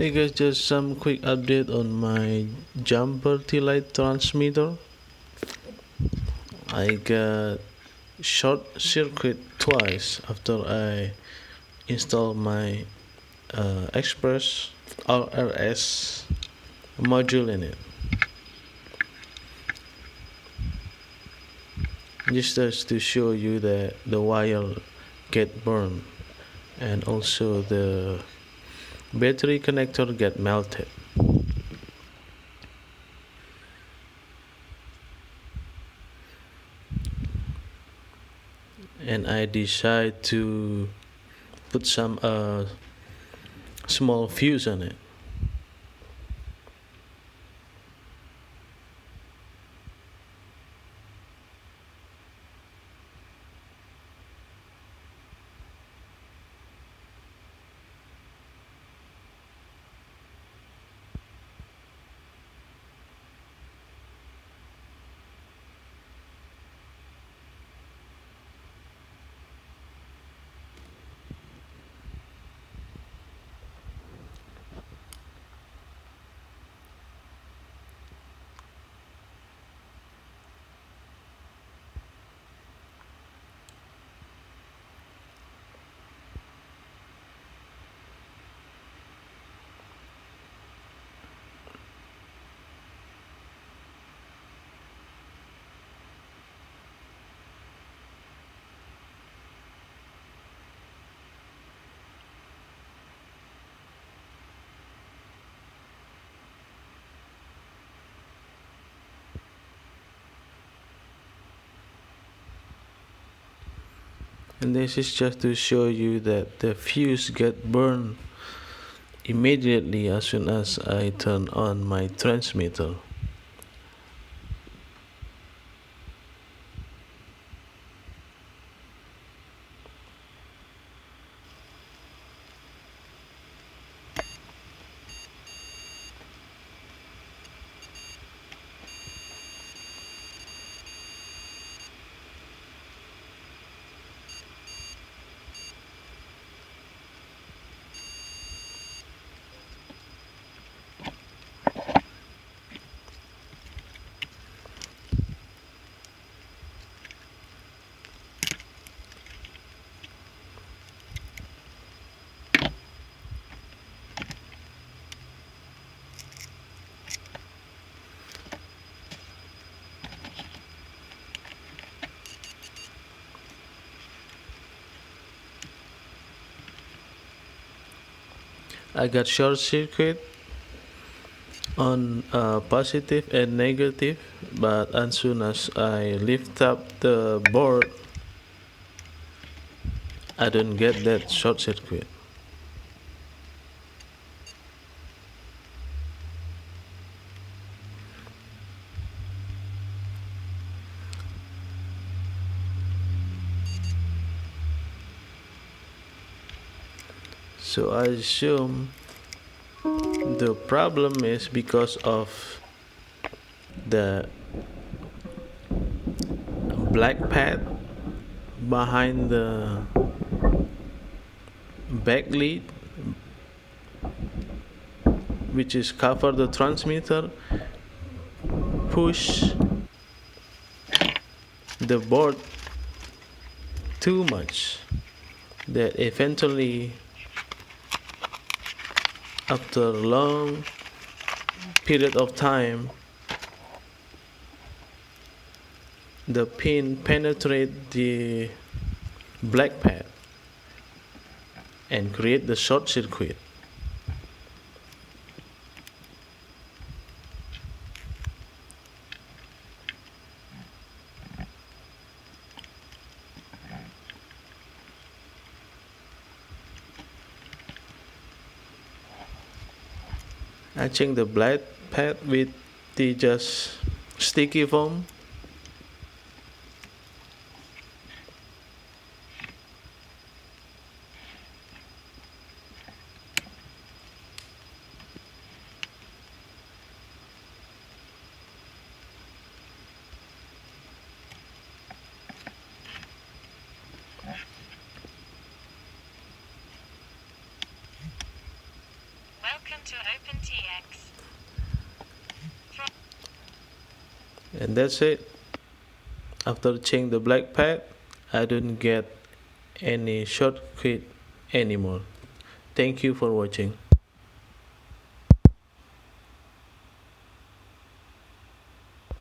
Hey guys, just some quick update on my jumper T-lite transmitter. I got short circuit twice after I installed my Express LRS module in it. Just to show you that the wire get burned and also the battery connector get melted. And I decide to put some small fuse on it. And this is just to show you that the fuse get burned immediately as soon as I turn on my transmitter. I got short circuit on positive and negative, but as soon as I lift up the board, I don't get that short circuit. So I assume the problem is because of the black pad behind the back lead, which is cover the transmitter, push the board too much that eventually, after a long period of time, the pin penetrate the black pad and create the short circuit. I check the black pad with the just sticky foam. Welcome to open TX. And that's it. After changing the black pad, I don't get any shortcut anymore. Thank you for watching.